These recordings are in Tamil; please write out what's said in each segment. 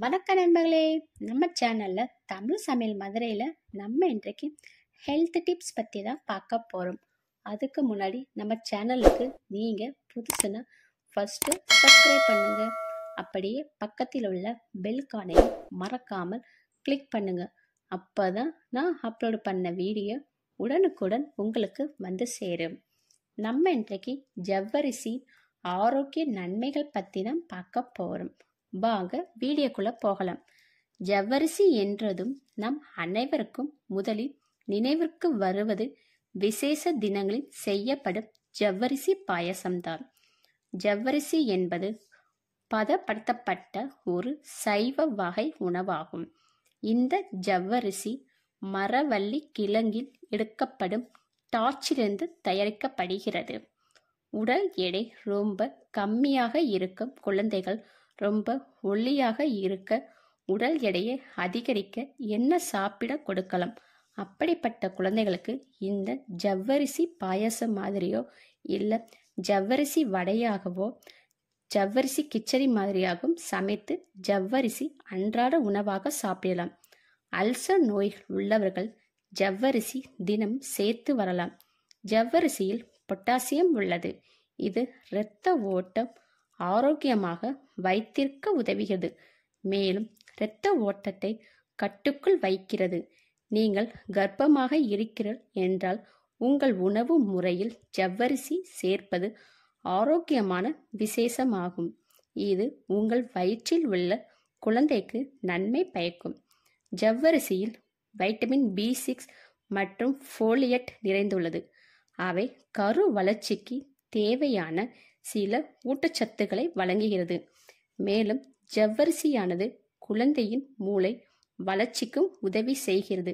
வணக்கம் நண்பர்களே. நம்ம சேனல்ல தமிழ் சமையல் மதுரையில் நம்ம இன்றைக்கு ஹெல்த் டிப்ஸ் பற்றி தான் பார்க்க போகிறோம். அதுக்கு முன்னாடி நம்ம சேனலுக்கு நீங்கள் புதுசுன்னா ஃபஸ்ட்டு சப்ஸ்கிரைப் பண்ணுங்க. அப்படியே பக்கத்தில் உள்ள பெல்கானையும் மறக்காமல் கிளிக் பண்ணுங்க. அப்போ தான் நான் அப்லோடு பண்ண வீடியோ உடனுக்குடன் உங்களுக்கு வந்து சேரும். நம்ம இன்றைக்கு ஜவ்வரிசி ஆரோக்கிய நன்மைகள் பற்றி தான் பார்க்க போகிறோம். வாங்க வீடியோக்குள்ள போகலாம். ஜவ்வரிசி என்றதும் நம் அனைவருக்கும் முதலில் நினைவிற்கு வருவது விசேஷ தினங்களில் செய்யப்படும் ஜவ்வரிசி பாயசம்தான். ஜவ்வரிசி என்பது பதப்படுத்தப்பட்ட ஒரு சைவ வகை உணவாகும். இந்த ஜவ்வரிசி மரவள்ளி கிழங்கில் எடுக்கப்படும் டார்ச்சிலிருந்து தயாரிக்கப்படுகிறது. உடல் எடை ரொம்ப கம்மியாக இருக்கும் குழந்தைகள் ரொம்ப ஒல்லியாக இருக்க உடல் எடையை அதிகரிக்க என்ன சாப்பிட கொடுக்கலாம். அப்படிப்பட்ட குழந்தைகளுக்கு இந்த ஜவ்வரிசி பாயசம் மாதிரியோ இல்லை ஜவ்வரிசி வடையாகவோ ஜவ்வரிசி கிச்சடி மாதிரியாகவும் சமைத்து ஜவ்வரிசி அன்றாட உணவாக சாப்பிடலாம். அல்சர் நோய் உள்ளவர்கள் ஜவ்வரிசி தினம் சேர்த்து வரலாம். ஜவ்வரிசியில் பொட்டாசியம் உள்ளது. இது இரத்த ஓட்டம் ஆரோக்கியமாக வைத்திருக்க உதவுகிறது. மேலும் இரத்த ஓட்டத்தை கட்டுக்குள் வைக்கிறது. நீங்கள் கர்ப்பமாக இருக்கிறீர்கள் என்றால் உங்கள் உணவு முறையில் ஜவ்வரிசி சேர்ப்பது ஆரோக்கியமான விசேஷமாகும். இது உங்கள் வயிற்றில் உள்ள குழந்தைக்கு நன்மை பயக்கும். ஜவ்வரிசியில் வைட்டமின் B6 மற்றும் ஃபோலியட் நிறைந்துள்ளது. அவை கரு வளர்ச்சிக்கு தேவையான சில ஊட்டச்சத்துக்களை வழங்குகிறது. மேலும் ஜவ்வரிசியானது குழந்தையின் மூளை வளர்ச்சிக்கும் உதவி செய்கிறது.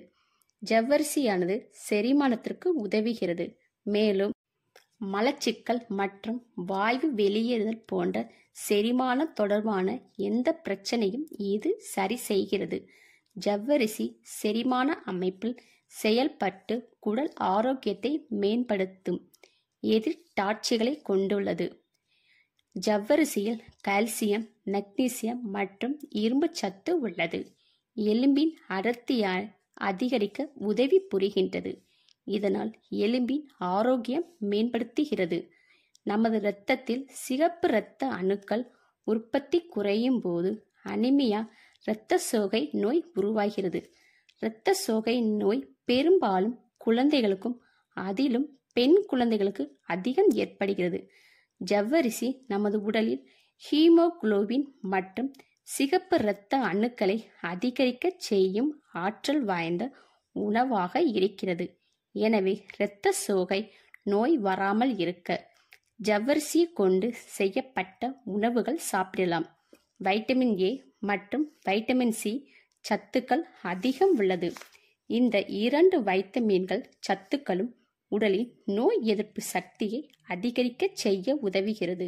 ஜவ்வரிசியானது செரிமானத்திற்கு உதவுகிறது. மேலும் மலச்சிக்கல் மற்றும் வாயு வெளியேறுதல் போன்ற செரிமானம் தொடர்பான எந்த பிரச்சனையும் இது சரி செய்கிறது. ஜவ்வரிசி செரிமான அமைப்பில் செயல்பட்டு குடல் ஆரோக்கியத்தை மேம்படுத்தும் எதிர்டாட்சிகளை கொண்டுள்ளது. ஜவ்வரிசியில் கால்சியம், மக்னீசியம் மற்றும் இரும்பு சத்து உள்ளது. எலும்பின் அடர்த்தியை அதிகரிக்க உதவி புரிகின்றது. இதனால் எலும்பின் ஆரோக்கியம் மேம்படுத்துகிறது. நமது இரத்தத்தில் சிகப்பு இரத்த அணுக்கள் உற்பத்தி குறையும் போது அனிமியா இரத்த சோகை நோய் உருவாகிறது. இரத்த சோகை நோய் பெரும்பாலும் குழந்தைகளுக்கும் அதிலும் பெண் குழந்தைகளுக்கு அதிகம் ஏற்படுகிறது. ஜவ்வரிசி நமது உடலில் ஹீமோகுளோபின் மற்றும் சிகப்பு இரத்த அணுக்களை அதிகரிக்க செய்யும் ஆற்றல் வாய்ந்த உணவாக இருக்கிறது. எனவே இரத்த சோகை நோய் வராமல் இருக்க ஜவ்வரிசி கொண்டு செய்யப்பட்ட உணவுகள் சாப்பிடலாம். வைட்டமின் A மற்றும் வைட்டமின் C சத்துக்கள் அதிகம் உள்ளது. இந்த இரண்டு வைட்டமின்கள் சத்துக்களும் உடலின் நோய் எதிர்ப்பு சக்தியை அதிகரிக்க செய்ய உதவுகிறது.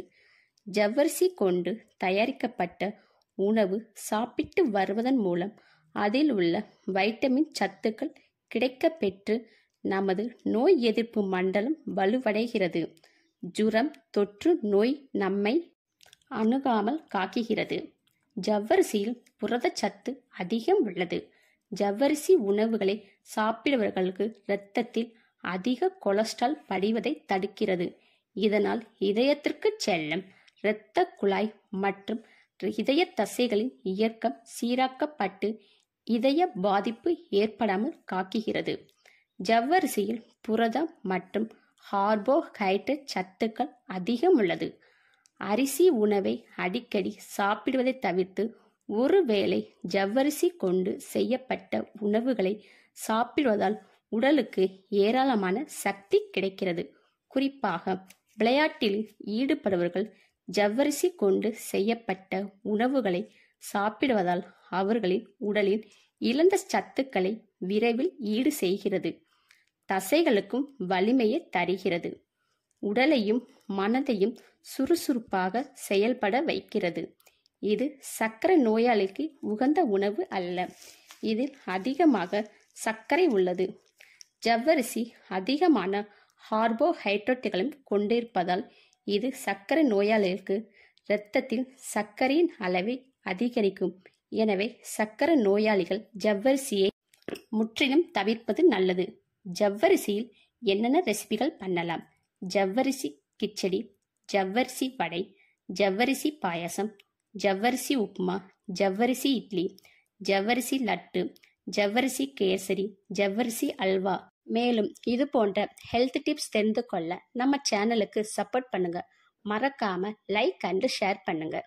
ஜவ்வரிசி கொண்டு தயாரிக்கப்பட்ட உணவு சாப்பிட்டு வருவதன் மூலம் அதில் உள்ள வைட்டமின் சத்துக்கள் கிடைக்கப்பெற்று நமது நோய் எதிர்ப்பு மண்டலம் வலுவடைகிறது. ஜுரம் தொற்று நோய் நம்மை அணுகாமல் காக்குகிறது. ஜவ்வரிசியில் புரதச்சத்து அதிகம் உள்ளது. ஜவ்வரிசி உணவுகளை சாப்பிடுபவர்களுக்கு இரத்தத்தில் அதிக கொலஸ்ட்ரால் படிவதை தடுக்கிறது. இதனால் இதயத்திற்கு செல்லும் இரத்த குழாய் மற்றும் இதய தசைகளின் இயக்கம் சீராக்கப்பட்டு இதய பாதிப்பு ஏற்படாமல் காக்குகிறது. ஜவ்வரிசியில் புரதம் மற்றும் கார்போஹைட்ரேட் சத்துக்கள் அதிகம் உள்ளது. அரிசி உணவை அடிக்கடி சாப்பிடுவதை தவிர்த்து ஒருவேளை ஜவ்வரிசி கொண்டு செய்யப்பட்ட உணவுகளை சாப்பிடுவதால் உடலுக்கு ஏராளமான சக்தி கிடைக்கிறது. குறிப்பாக விளையாட்டில் ஈடுபடுபவர்கள் ஜவ்வரிசி கொண்டு செய்யப்பட்ட உணவுகளை சாப்பிடுவதால் அவர்களின் உடலில் இழந்த சத்துக்களை விரைவில் ஈடு செய்கிறது. தசைகளுக்கும் வலிமையை தருகிறது. உடலையும் மனதையும் சுறுசுறுப்பாக செயல்பட வைக்கிறது. இது சர்க்கரை நோயாளிக்கு உகந்த உணவு அல்ல. இதில் அதிகமாக சர்க்கரை உள்ளது. ஜவ்வரிசி அதிகமான கார்போஹைட்ரேட்டுகளும் கொண்டிருப்பதால் இது சர்க்கரை நோயாளிகளுக்கு இரத்தத்தில் சர்க்கரையின் அளவை அதிகரிக்கும். எனவே சர்க்கரை நோயாளிகள் ஜவ்வரிசியை முற்றிலும் தவிர்ப்பது நல்லது. ஜவ்வரிசியில் என்னென்ன ரெசிபிகள் பண்ணலாம்? ஜவ்வரிசி கிச்சடி, ஜவ்வரிசி வடை, ஜவ்வரிசி பாயாசம், ஜவ்வரிசி உப்புமா, ஜவ்வரிசி இட்லி, ஜவ்வரிசி லட்டு, ஜவ்வரிசி கேசரி, ஜவ்வரிசி அல்வா. மேலும் இது போன்ற ஹெல்த் டிப்ஸ் தெரிந்து கொள்ள நம்ம சேனலுக்கு சப்போர்ட் பண்ணுங்க. மறக்காம லைக் அண்ட் ஷேர் பண்ணுங்க.